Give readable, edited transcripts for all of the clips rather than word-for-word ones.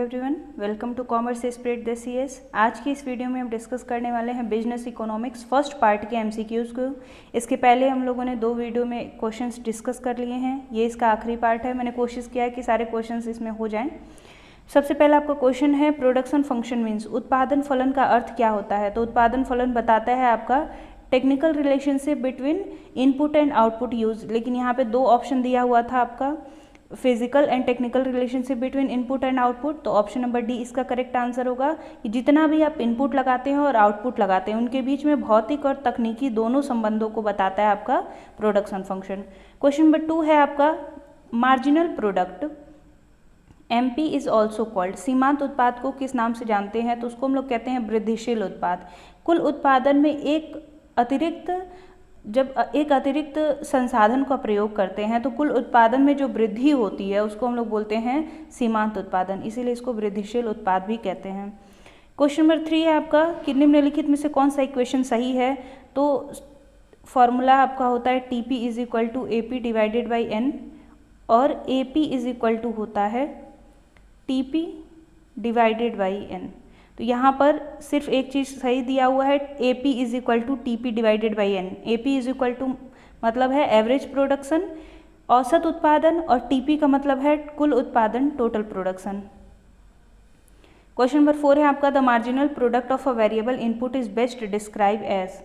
Everyone, welcome to commerce spread the CS. आज की इस वीडियो में हम डिस्कस करने वाले हैं बिजनेस इकोनॉमिक्स फर्स्ट पार्ट के एमसीक्यूज़ को। इसके पहले हम लोगों ने 2 वीडियो में क्वेश्चंस डिस्कस कर लिए हैं, ये इसका आखिरी पार्ट है। मैंने कोशिश किया है कि सारे क्वेश्चंस इसमें हो जाएं। सबसे पहला आपका क्वेश्चन है प्रोडक्शन फंक्शन मीन्स, उत्पादन फलन का अर्थ क्या होता है। तो उत्पादन फलन बताता है आपका technical relationship between input and output use. लेकिन यहाँ पे 2 ऑप्शन दिया हुआ था आपका, physical and technical relationship between input and output. तो ऑप्शन नंबर डी इसका करेक्ट आंसर होगा कि जितना भी आप इनपुट लगाते हैं और आउटपुट लगाते हैं उनके बीच में भौतिक और तकनीकी दोनों संबंधों को बताता है आपका प्रोडक्शन फंक्शन। क्वेश्चन नंबर 2 है आपका marginal product MP is also called, सीमांत उत्पाद को किस नाम से जानते हैं। तो उसको हम लोग कहते हैं वृद्धिशील उत्पाद। कुल उत्पादन में जब एक अतिरिक्त संसाधन का प्रयोग करते हैं तो कुल उत्पादन में जो वृद्धि होती है उसको हम लोग बोलते हैं सीमांत उत्पादन, इसीलिए इसको वृद्धिशील उत्पाद भी कहते हैं। क्वेश्चन नंबर 3 है आपका कि निम्नलिखित में से कौन सा इक्वेशन सही है। तो फॉर्मूला आपका होता है TP is equal to AP divided by N, और एपी इज इक्वल टू होता है टीपी डिवाइडेड बाई एन। तो यहाँ पर सिर्फ एक चीज़ सही दिया हुआ है, AP is equal to TP divided by N. AP is equal to मतलब है एवरेज प्रोडक्शन, औसत उत्पादन, और TP का मतलब है कुल उत्पादन, टोटल प्रोडक्शन। क्वेश्चन नंबर 4 है आपका the marginal product of a variable input is best describe as,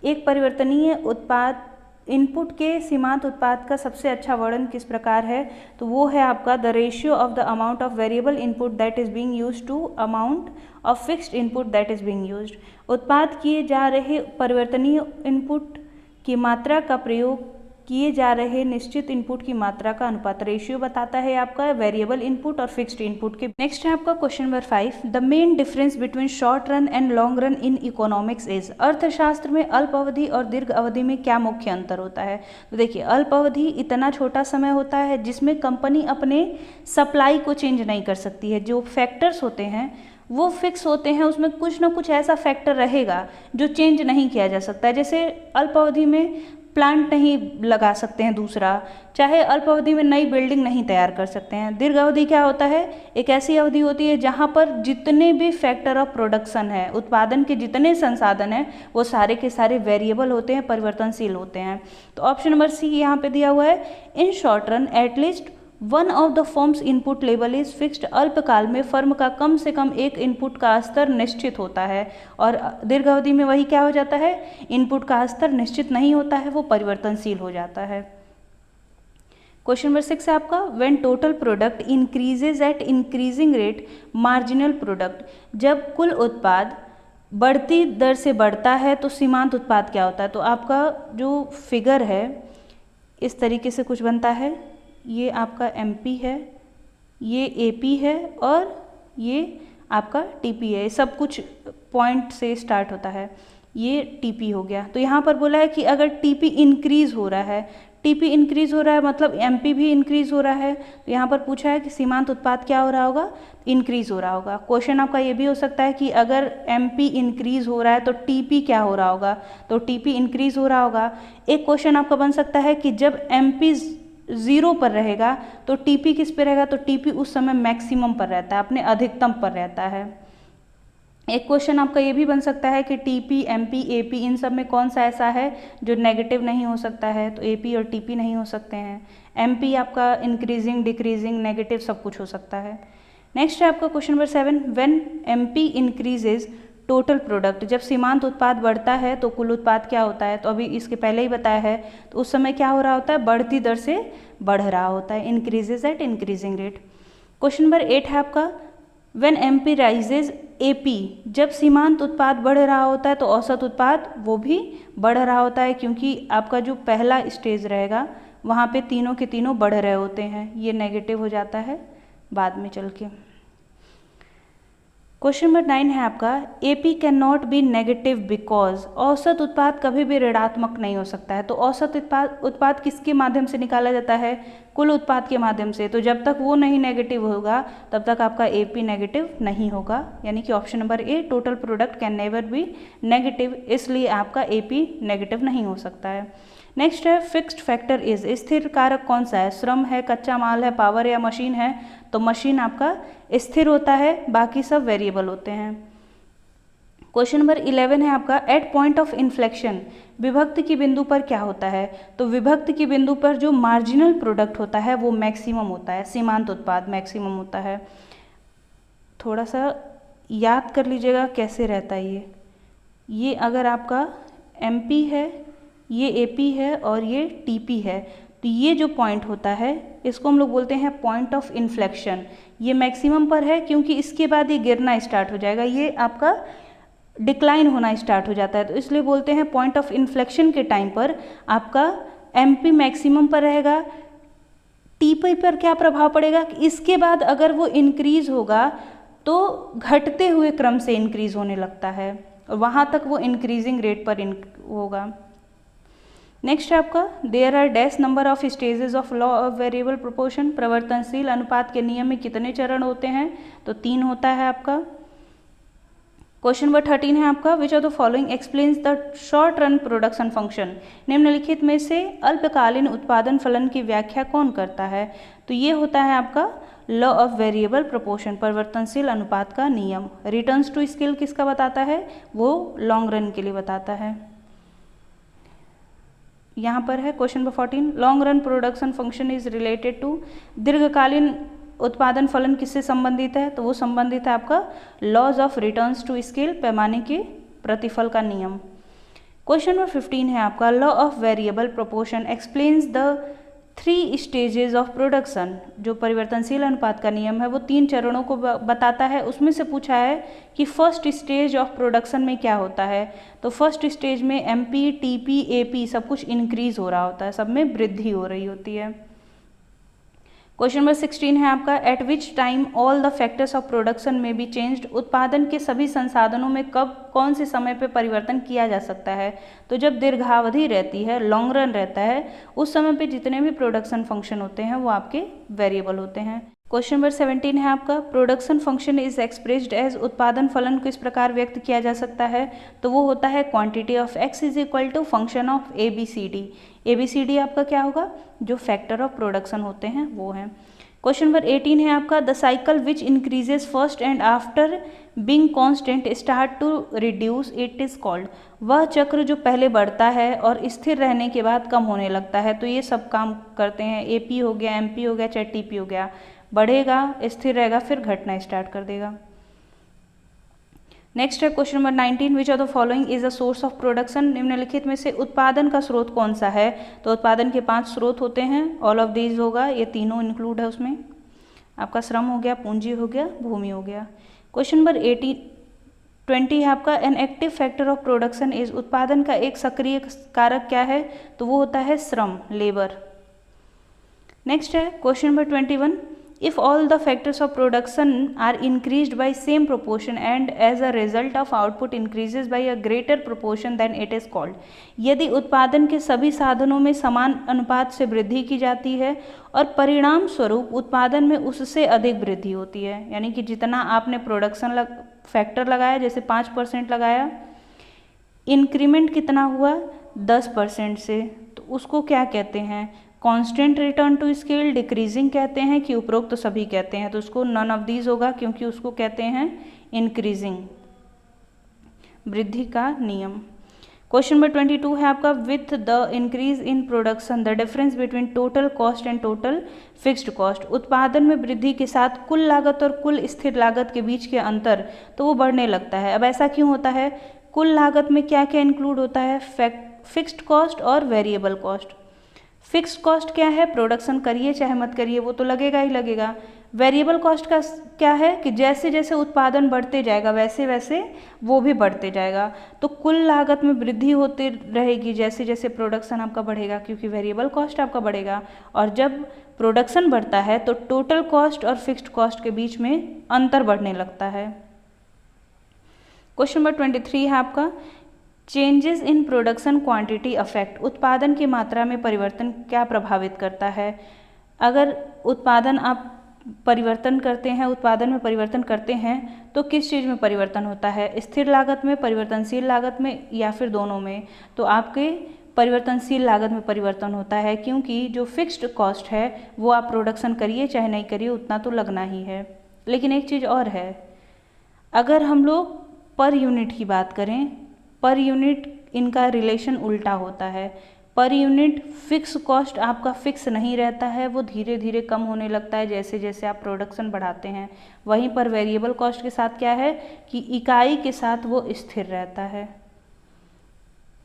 एक परिवर्तनीय उत्पाद इनपुट के सीमांत उत्पाद का सबसे अच्छा वर्णन किस प्रकार है। तो वो है आपका the ratio of the amount of variable input that is being used to amount of fixed input that is being used. उत्पाद किए जा रहे परिवर्तनीय इनपुट की मात्रा का प्रयोग किए जा रहे निश्चित इनपुट की मात्रा का अनुपात, रेशियो बताता है आपका वेरिएबल इनपुट और फिक्स्ड इनपुट के। नेक्स्ट है आपका question number 5 the main difference between short run and long run in economics is, अर्थशास्त्र में अल्प अवधि और दीर्घ अवधि में क्या मुख्य अंतर होता है। तो देखिए, अल्प अवधि इतना छोटा समय होता है जिसमें कंपनी अपने सप्लाई को चेंज नहीं कर सकती है, जो फैक्टर्स होते हैं वो फिक्स होते हैं, उसमें कुछ ना कुछ ऐसा फैक्टर रहेगा जो चेंज नहीं किया जा सकता है। जैसे अल्प अवधि में प्लांट नहीं लगा सकते हैं दूसरा, चाहे अल्प अवधि में नई बिल्डिंग नहीं तैयार कर सकते हैं। दीर्घ अवधि क्या होता है, एक ऐसी अवधि होती है जहां पर जितने भी फैक्टर ऑफ प्रोडक्शन है, उत्पादन के जितने संसाधन हैं वो सारे के सारे वेरिएबल होते हैं, परिवर्तनशील होते हैं। तो ऑप्शन नंबर सी यहाँ पे दिया हुआ है इन short run at least one of the firms input level is fixed, अल्पकाल में फर्म का कम से कम एक इनपुट का स्तर निश्चित होता है, और दीर्घ अवधि में वही क्या हो जाता है, इनपुट का स्तर निश्चित नहीं होता है, वो परिवर्तनशील हो जाता है। क्वेश्चन नंबर 6 है आपका when total product increases at increasing rate marginal product, जब कुल उत्पाद बढ़ती दर से बढ़ता है तो सीमांत उत्पाद क्या होता है। तो आपका जो फिगर है इस तरीके से कुछ बनता है, ये आपका MP है, ये AP है, और ये आपका TP है। सब कुछ पॉइंट से स्टार्ट होता है, ये TP हो गया। तो यहाँ पर बोला है कि अगर TP इंक्रीज हो रहा है, TP इंक्रीज हो रहा है मतलब MP भी इंक्रीज हो रहा है। तो यहाँ पर पूछा है कि सीमांत उत्पाद क्या हो रहा होगा, इंक्रीज हो रहा होगा। क्वेश्चन आपका ये भी हो सकता है कि अगर MP इंक्रीज हो रहा है तो TP क्या हो रहा होगा, तो TP इंक्रीज हो रहा होगा। एक क्वेश्चन आपका बन सकता है कि जब MP 0 पर रहेगा तो TP किस पे रहेगा, तो TP उस समय मैक्सिमम पर रहता है, अपने अधिकतम पर रहता है। एक क्वेश्चन आपका ये भी बन सकता है कि TP, MP, AP इन सब में कौन सा ऐसा है जो नेगेटिव नहीं हो सकता है। तो AP और TP नहीं हो सकते हैं। MP आपका इंक्रीजिंग, डिक्रीजिंग, नेगेटिव सब कुछ हो सकता है। नेक्स्ट है आपका question number 7 when MP increases total product, जब सीमांत उत्पाद बढ़ता है तो कुल उत्पाद क्या होता है। तो अभी इसके पहले ही बताया है, तो उस समय क्या हो रहा होता है, बढ़ती दर से बढ़ रहा होता है, increases at increasing rate. Question number 8 है आपका व्हेन MP राइजेज AP, जब सीमांत उत्पाद बढ़ रहा होता है तो औसत उत्पाद वो भी बढ़ रहा होता है, क्योंकि आपका जो पहला स्टेज रहेगा वहाँ पे तीनों के तीनों बढ़ रहे होते हैं, ये नेगेटिव हो जाता है बाद में चल के। क्वेश्चन नंबर 9 है आपका AP can not be negative because, औसत उत्पाद कभी भी ऋणात्मक नहीं हो सकता है। तो औसत उत्पाद किसके माध्यम से निकाला जाता है, कुल उत्पाद के माध्यम से। तो जब तक वो नहीं नेगेटिव होगा तब तक आपका AP नेगेटिव नहीं होगा, यानी कि option number A total product can never be negative, इसलिए आपका AP नेगेटिव नहीं हो सकता है। नेक्स्ट है फिक्स्ड फैक्टर इज, स्थिर कारक कौन सा है? श्रम है, कच्चा माल है, पावर या मशीन है? तो मशीन आपका स्थिर होता है, बाकी सब वेरिएबल होते हैं। क्वेश्चन नंबर 11 है आपका, एट पॉइंट ऑफ इन्फ्लेक्शन, विभक्ति की बिंदु पर क्या होता है? तो विभक्ति की बिंदु पर जो मार्जिनल प्रोडक्ट होता है वो मैक्सिमम होता है, सीमांत उत्पाद मैक्सिमम होता है। थोड़ा सा याद कर लीजिएगा कैसे रहता है ये अगर आपका एमपी है, ये एपी है और ये टीपी है, तो ये जो पॉइंट होता है इसको हम लोग बोलते हैं पॉइंट ऑफ इन्फ्लेक्शन। ये मैक्सिमम पर है क्योंकि इसके बाद ये गिरना स्टार्ट हो जाएगा, ये आपका डिक्लाइन होना स्टार्ट हो जाता है, तो इसलिए बोलते हैं पॉइंट ऑफ इन्फ्लेक्शन के टाइम पर आपका एमपी मैक्सिमम पर रहेगा। टीपी पर क्या प्रभाव पड़ेगा? इसके बाद अगर वो इंक्रीज होगा तो घटते हुए क्रम से इंक्रीज होने लगता है और वहाँ तक वो इंक्रीजिंग रेट पर होगा। नेक्स्ट है आपका, there are dash number of stages of law of variable proportion, परिवर्तनशील अनुपात के नियम में कितने चरण होते हैं? तो 3 होता है आपका। क्वेश्चन नंबर 13 है आपका, which of the following explains the short run production function, निम्नलिखित में से अल्पकालीन उत्पादन फलन की व्याख्या कौन करता है? तो ये होता है आपका लॉ ऑफ वेरिएबल प्रोपोर्शन, परिवर्तनशील अनुपात का नियम। रिटर्न्स टू स्केल किसका बताता है? वो लॉन्ग रन के लिए बताता है। यहाँ पर है question number 14, long run production function is related to, दीर्घकालीन उत्पादन फलन किससे संबंधित है? तो वो संबंधित है आपका laws of returns to scale, पैमाने के प्रतिफल का नियम। क्वेश्चन नंबर 15 है आपका, law of variable proportion explains the 3 stages of production, जो परिवर्तनशील अनुपात का नियम है वो 3 चरणों को बताता है। उसमें से पूछा है कि फर्स्ट स्टेज ऑफ प्रोडक्शन में क्या होता है? तो फर्स्ट स्टेज में एमपी, टीपी, एपी सब कुछ इंक्रीज हो रहा होता है, सब में वृद्धि हो रही होती है। क्वेश्चन नंबर 16 है आपका, eight which time all the factors of production में बी चेंज्ड, उत्पादन के सभी संसाधनों में कब कौन से समय पे परिवर्तन किया जा सकता है? तो जब दीर्घावधि रहती है, लॉन्ग रन रहता है, उस समय पे जितने भी प्रोडक्शन फंक्शन होते हैं वो आपके वेरिएबल होते हैं। क्वेश्चन नंबर 17 है आपका, production function is expressed as, उत्पादन फलन को इस प्रकार व्यक्त किया जा सकता है? तो वो होता है quantity of X is equal to function of A B C D. A B C D आपका क्या होगा? जो फैक्टर ऑफ प्रोडक्शन होते हैं वो हैं। क्वेश्चन नंबर 18 है आपका, the cycle which increases first and after being constant start to reduce it is called, वह चक्र जो पहले बढ़ता है और स्थिर रहने के बाद कम होने लगता है। तो ये सब काम करते हैं, एपी हो गया, एमपी हो गया, चाहे टीपी हो गया, बढ़ेगा, स्थिर रहेगा, फिर घटना स्टार्ट कर देगा। नेक्स्ट है question number 19, which of the following is a source of production, निम्नलिखित में से उत्पादन का स्रोत कौन सा है? तो उत्पादन के 5 स्रोत होते हैं, ऑल ऑफ दीज होगा, ये तीनों इंक्लूड है उसमें। आपका श्रम हो गया, पूंजी हो गया, भूमि हो गया। क्वेश्चन नंबर 20 है आपका, an active factor of production is, उत्पादन का एक सक्रिय कारक क्या है? तो वो होता है श्रम, लेबर। नेक्स्ट है question number 21, if all the factors of production are increased by same proportion and as a result of output increases by a greater proportion then it is called, यदि उत्पादन के सभी साधनों में समान अनुपात से वृद्धि की जाती है और परिणाम स्वरूप उत्पादन में उससे अधिक वृद्धि होती है, यानी कि जितना आपने प्रोडक्शन फैक्टर लगाया, जैसे 5% लगाया, इंक्रीमेंट कितना हुआ 10% से, तो उसको क्या कहते हैं? Constant return to scale, decreasing कहते हैं कि उपरोक्त तो सभी कहते हैं, तो उसको नन ऑफ दीज होगा क्योंकि उसको कहते हैं इंक्रीजिंग, वृद्धि का नियम। क्वेश्चन नंबर 22 है आपका, with the increase in production the difference between total cost and total fixed cost, उत्पादन में वृद्धि के साथ कुल लागत और कुल स्थिर लागत के बीच के अंतर तो वो बढ़ने लगता है। अब ऐसा क्यों होता है? कुल लागत में क्या क्या इंक्लूड होता है? फिक्स्ड कॉस्ट और वेरिएबल कॉस्ट। फिक्स्ड कॉस्ट क्या है? प्रोडक्शन करिए चाहे मत करिए वो तो लगेगा ही लगेगा। वेरिएबल कॉस्ट का क्या है कि जैसे जैसे उत्पादन बढ़ते जाएगा वैसे वैसे वो भी बढ़ते जाएगा, तो कुल लागत में वृद्धि होती रहेगी जैसे जैसे प्रोडक्शन आपका बढ़ेगा, क्योंकि वेरिएबल कॉस्ट आपका बढ़ेगा। और जब प्रोडक्शन बढ़ता है तो टोटल कॉस्ट और फिक्स्ड कॉस्ट के बीच में अंतर बढ़ने लगता है। क्वेश्चन नंबर 23 है आपका, changes in production quantity affect, उत्पादन की मात्रा में परिवर्तन क्या प्रभावित करता है? अगर उत्पादन आप परिवर्तन करते हैं, उत्पादन में परिवर्तन करते हैं तो किस चीज़ में परिवर्तन होता है? स्थिर लागत में, परिवर्तनशील लागत में, या फिर दोनों में? तो आपके परिवर्तनशील लागत में परिवर्तन होता है, क्योंकि जो फिक्स्ड कॉस्ट है वो आप प्रोडक्शन करिए चाहे नहीं करिए उतना तो लगना ही है। लेकिन एक चीज़ और है, अगर हम लोग पर यूनिट की बात करें, पर यूनिट इनका रिलेशन उल्टा होता है। पर यूनिट फिक्स कॉस्ट आपका फिक्स नहीं रहता है, वो धीरे धीरे कम होने लगता है जैसे जैसे आप प्रोडक्शन बढ़ाते हैं। वहीं पर वेरिएबल कॉस्ट के साथ क्या है कि इकाई के साथ वो स्थिर रहता है।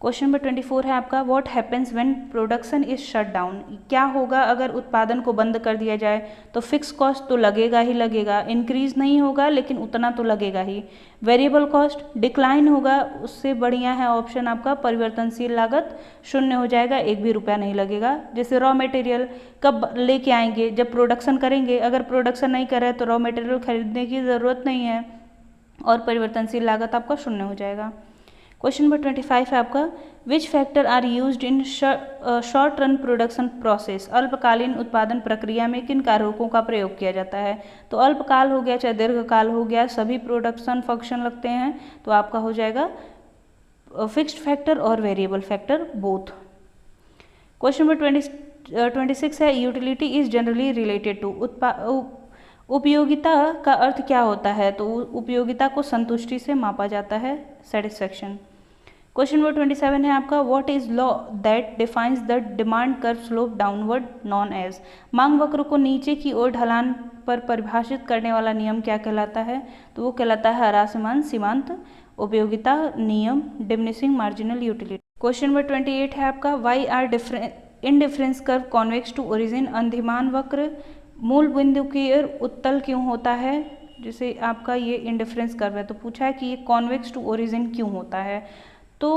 क्वेश्चन नंबर 24 है आपका, what happens when production is shut down. क्या होगा अगर उत्पादन को बंद कर दिया जाए? तो फिक्स कॉस्ट तो लगेगा ही लगेगा, इंक्रीज नहीं होगा लेकिन उतना तो लगेगा ही। वेरिएबल कॉस्ट डिक्लाइन होगा, उससे बढ़िया है ऑप्शन आपका परिवर्तनशील लागत, शून्य हो जाएगा, एक भी रुपया नहीं लगेगा। जैसे रॉ मटेरियल कब लेके आएंगे? जब प्रोडक्शन करेंगे। अगर प्रोडक्शन नहीं कर रहे तो रॉ मटेरियल खरीदने की ज़रूरत नहीं है और परिवर्तनशील लागत आपका शून्य हो जाएगा। क्वेश्चन नंबर 25 है आपका, which factor are used in short run production process. अल्पकालीन उत्पादन प्रक्रिया में किन कारकों का प्रयोग किया जाता है? तो अल्पकाल हो गया चाहे दीर्घकाल हो गया, सभी प्रोडक्शन फंक्शन लगते हैं, तो आपका हो जाएगा फिक्स्ड फैक्टर और variable factor both. Question number 26 है, utility is generally related to. उपयोगिता का अर्थ क्या होता है? तो उपयोगिता को संतुष्टि से मापा जाता है, सेटिस्फैक्शन। क्वेश्चन नंबर 27 है आपका, what is law that defines the demand curve slope downward known as. मांग वक्र को नीचे की ओर ढलान पर परिभाषित करने वाला नियम क्या कहलाता है? तो वो कहलाता है ह्रासमान सीमांत उपयोगिता नियम, diminishing marginal utility. Question number 28 है आपका, why are indifference curve convex to origin. अंधिमान वक्र मूल बिंदु की ओर उत्तल क्यों होता है? जैसे आपका ये इंडिफरेंस कर्व है तो पूछा है कि ये कॉन्वेक्स टू ओरिजिन क्यों होता है। तो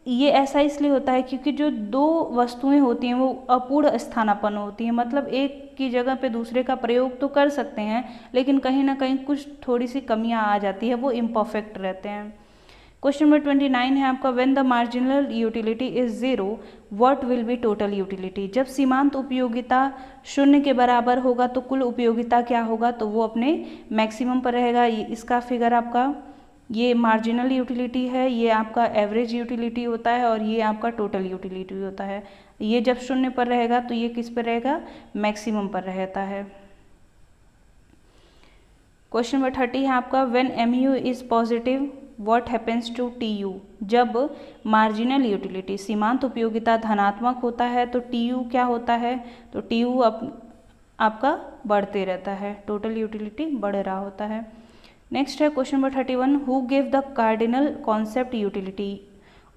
ये ऐसा इसलिए होता है क्योंकि जो दो वस्तुएं होती हैं वो अपूर्ण स्थानापन्न होती हैं, मतलब एक की जगह पे दूसरे का प्रयोग तो कर सकते हैं लेकिन कहीं ना कहीं कुछ थोड़ी सी कमियां आ जाती है, वो इम्परफेक्ट रहते हैं। क्वेश्चन नंबर 29 है आपका, when the marginal utility is zero what will be total utility. जब सीमांत उपयोगिता शून्य के बराबर होगा तो कुल उपयोगिता क्या होगा? तो वो अपने मैक्सिमम पर रहेगा। इसका फिगर आपका ये मार्जिनल यूटिलिटी है, ये आपका एवरेज यूटिलिटी होता है और ये आपका टोटल यूटिलिटी होता है। ये जब शून्य पर रहेगा तो ये किस पर रहेगा? मैक्सिमम पर रहता है। क्वेश्चन नंबर 30 है आपका, when MU is positive what happens to TU। जब मार्जिनल यूटिलिटी सीमांत उपयोगिता धनात्मक होता है तो TU क्या होता है? तो TU आपका बढ़ते रहता है, टोटल यूटिलिटी बढ़ रहा होता है। नेक्स्ट है question number 31, who give the cardinal concept utility.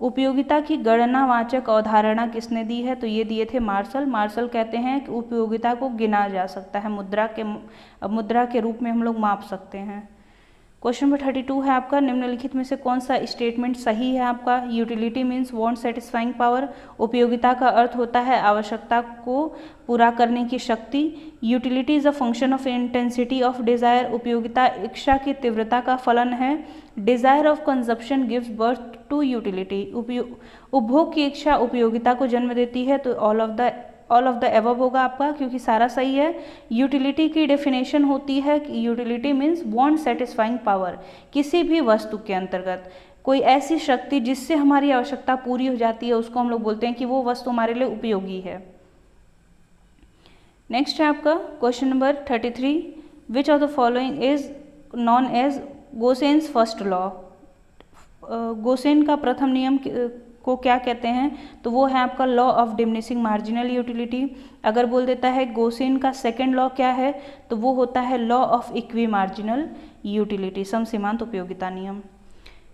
उपयोगिता की गणनावाचक अवधारणा किसने दी है? तो ये दिए थे मार्शल। मार्शल कहते हैं कि उपयोगिता को गिना जा सकता है, मुद्रा के रूप में हम लोग माप सकते हैं। क्वेश्चन नंबर 32 है आपका, निम्नलिखित में से कौन सा स्टेटमेंट सही है आपका? Utility means want satisfying power. उपयोगिता का अर्थ होता है आवश्यकता को पूरा करने की शक्ति। Utility is a function of intensity of desire. उपयोगिता इच्छा की तीव्रता का फलन है। Desire of consumption gives birth to utility. उपभोग की इच्छा उपयोगिता को जन्म देती है। तो ऑल ऑफ द एबव होगा आपका, क्योंकि सारा सही है। यूटिलिटी की डेफिनेशन होती है कि utility means want satisfying power. किसी भी वस्तु के अंतर्गत कोई ऐसी शक्ति जिससे हमारी आवश्यकता पूरी हो जाती है उसको हम लोग बोलते हैं कि वो वस्तु हमारे लिए उपयोगी है। नेक्स्ट है आपका question number 33, which of the following is non as Gossen's first law. Gossen का प्रथम नियम को क्या कहते हैं? तो वो है आपका law of diminishing marginal utility. अगर बोल देता है गोसेन का सेकंड लॉ क्या है? तो वो होता है law of equi marginal utility, समसीमांत उपयोगिता नियम।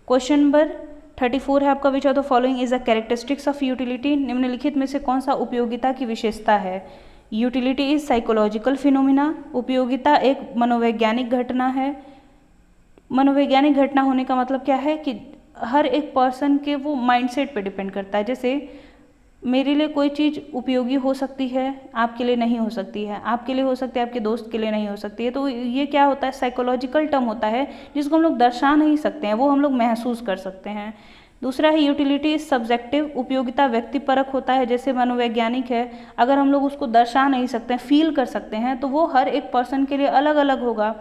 क्वेश्चन नंबर 34 है आपका, which of the following is the characteristics of utility. निम्नलिखित में से कौन सा उपयोगिता की विशेषता है? Utility is psychological phenomena. उपयोगिता एक मनोवैज्ञानिक घटना है। मनोवैज्ञानिक घटना होने का मतलब क्या है कि हर एक पर्सन के वो माइंडसेट पे डिपेंड करता है। जैसे मेरे लिए कोई चीज़ उपयोगी हो सकती है, आपके लिए नहीं हो सकती है, आपके लिए हो सकती है, आपके दोस्त के लिए नहीं हो सकती है। तो ये क्या होता है? साइकोलॉजिकल टर्म होता है जिसको हम लोग दर्शा नहीं सकते हैं, वो हम लोग महसूस कर सकते हैं। दूसरा है यूटिलिटी सब्जेक्टिव। उपयोगिता व्यक्तिपरक होता है। जैसे मनोवैज्ञानिक है, अगर हम लोग उसको दर्शा नहीं सकते हैं, फील कर सकते हैं, तो वो हर एक पर्सन के लिए अलग अलग होगा।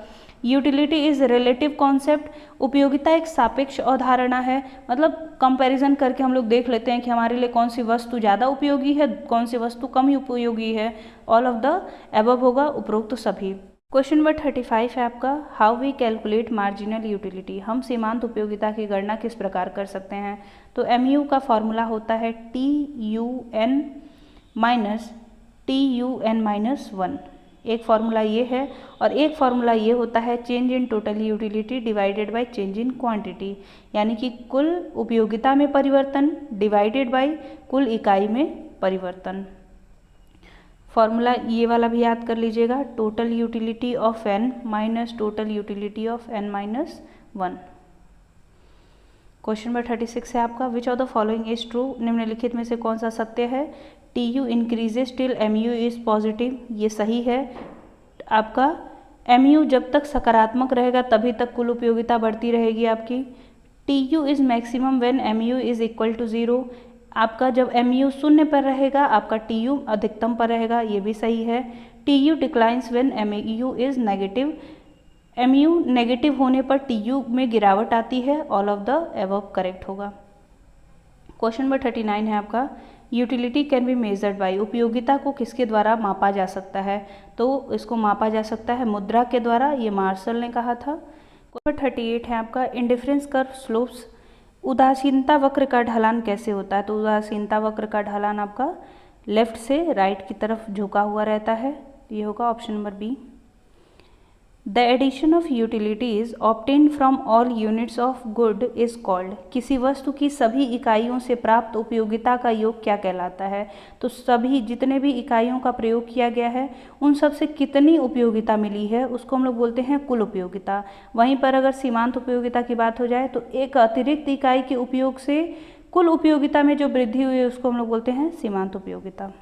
यूटिलिटी इज रिलेटिव कॉन्सेप्ट, उपयोगिता एक सापेक्ष अवधारणा है, मतलब कंपैरिजन करके हम लोग देख लेते हैं कि हमारे लिए कौन सी वस्तु ज़्यादा उपयोगी है, कौन सी वस्तु कम उपयोगी है। ऑल ऑफ द एबव होगा, उपरोक्त सभी। क्वेश्चन नंबर 35 है आपका, how we calculate marginal utility, हम सीमांत उपयोगिता की गणना किस प्रकार कर सकते हैं। तो MU का फॉर्मूला होता है TUN माइनस TUN माइनस 1, एक फार्मूला ये है, और एक फार्मूला ये होता है change in total utility divided by change in quantity, यानी कि कुल उपयोगिता में परिवर्तन डिवाइडेड बाय कुल इकाई में परिवर्तन। फार्मूला ये वाला भी याद कर लीजिएगा, total utility of n minus total utility of n minus 1। Question number 36 है आपका, which of the following is true, निम्नलिखित में से कौन सा सत्य है। TU increases till MU is positive, ये सही है। आपका MU जब तक सकारात्मक रहेगा तभी तक कुल उपयोगिता बढ़ती रहेगी आपकी। TU is maximum when MU is equal to 0, आपका जब MU शून्य पर रहेगा आपका TU अधिकतम पर रहेगा, ये भी सही है। TU declines when MU is negative, MU negative होने पर TU में गिरावट आती है। All of the above correct होगा। क्वेश्चन नंबर 39 है आपका, utility can be measured by, उपयोगिता को किसके द्वारा मापा जा सकता है। तो इसको मापा जा सकता है मुद्रा के द्वारा, ये मार्शल ने कहा था। क्वेश्चन 38 है आपका, इंडिफरेंस कर्व स्लोप्स, उदासीनता वक्र का ढलान कैसे होता है। तो उदासीनता वक्र का ढलान आपका लेफ्ट से राइट की तरफ झुका हुआ रहता है, ये होगा option number B. The addition of utilities obtained from all units of good is called, किसी वस्तु की सभी इकाइयों से प्राप्त उपयोगिता का योग क्या कहलाता है। तो सभी जितने भी इकाइयों का प्रयोग किया गया है उन सब से कितनी उपयोगिता मिली है उसको हम लोग बोलते हैं कुल उपयोगिता। वहीं पर अगर सीमांत उपयोगिता की बात हो जाए तो एक अतिरिक्त इकाई के उपयोग से कुल उपयोगिता में जो वृद्धि हुई है उसको हम लोग बोलते हैं सीमांत उपयोगिता।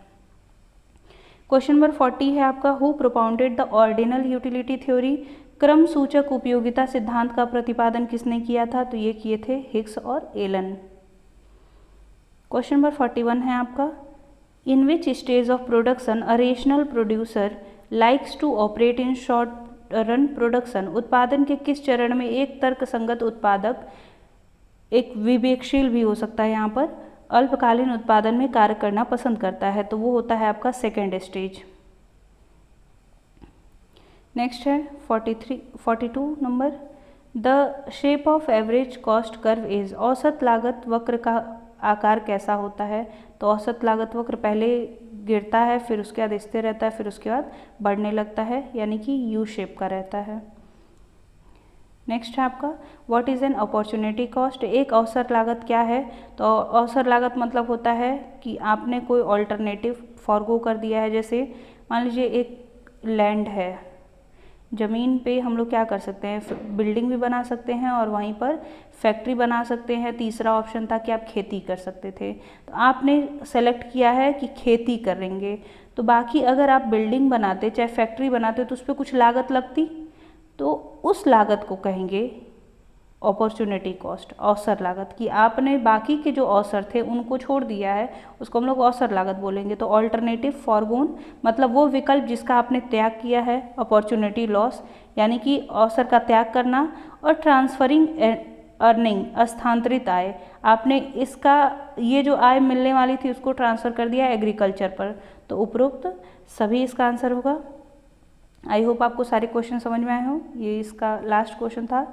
क्वेश्चन नंबर 40 है आपका, who propounded the ordinal utility theory, क्रम सूचक उपयोगिता सिद्धांत का प्रतिपादन किसने किया था। तो ये किए थे हिग्स और एलन। क्वेश्चन नंबर 41 है आपका, in which stage of production a rational producer likes to operate in short run production, उत्पादन के किस चरण में एक तर्कसंगत उत्पादक, एक विवेकशील भी हो सकता है यहाँ पर, अल्पकालीन उत्पादन में कार्य करना पसंद करता है। तो वो होता है आपका सेकेंड स्टेज। नेक्स्ट है 42 number, the shape of average cost curve is, औसत लागत वक्र का आकार कैसा होता है। तो औसत लागत वक्र पहले गिरता है, फिर उसके बाद स्थिर रहता है, फिर उसके बाद बढ़ने लगता है, यानी कि यू शेप का रहता है। नेक्स्ट है आपका, what is an opportunity cost, एक अवसर लागत क्या है। तो अवसर लागत मतलब होता है कि आपने कोई ऑल्टरनेटिव फॉरगो कर दिया है। जैसे मान लीजिए एक लैंड है, ज़मीन पे हम लोग क्या कर सकते हैं, बिल्डिंग भी बना सकते हैं और वहीं पर फैक्ट्री बना सकते हैं। तीसरा ऑप्शन था कि आप खेती कर सकते थे, तो आपने सेलेक्ट किया है कि खेती करेंगे। तो बाकी अगर आप बिल्डिंग बनाते चाहे फैक्ट्री बनाते तो उस पर कुछ लागत लगती, तो उस लागत को कहेंगे अपॉर्चुनिटी कॉस्ट, अवसर लागत, कि आपने बाकी के जो अवसर थे उनको छोड़ दिया है, उसको हम लोग अवसर लागत बोलेंगे। तो ऑल्टरनेटिव फॉरगोन मतलब वो विकल्प जिसका आपने त्याग किया है। अपॉर्चुनिटी लॉस यानी कि अवसर का त्याग करना, और ट्रांसफरिंग अर्निंग स्थानांतरित आय, आपने इसका ये जो आय मिलने वाली थी उसको ट्रांसफ़र कर दिया एग्रीकल्चर पर। तो उपरोक्त सभी इसका आंसर होगा। आई होप आपको सारे क्वेश्चन समझ में आए हों। ये इसका लास्ट क्वेश्चन था।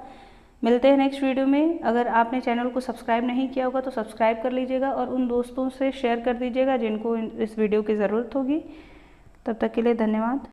मिलते हैं नेक्स्ट वीडियो में। अगर आपने चैनल को सब्सक्राइब नहीं किया होगा तो सब्सक्राइब कर लीजिएगा और उन दोस्तों से शेयर कर दीजिएगा जिनको इस वीडियो की ज़रूरत होगी। तब तक के लिए धन्यवाद।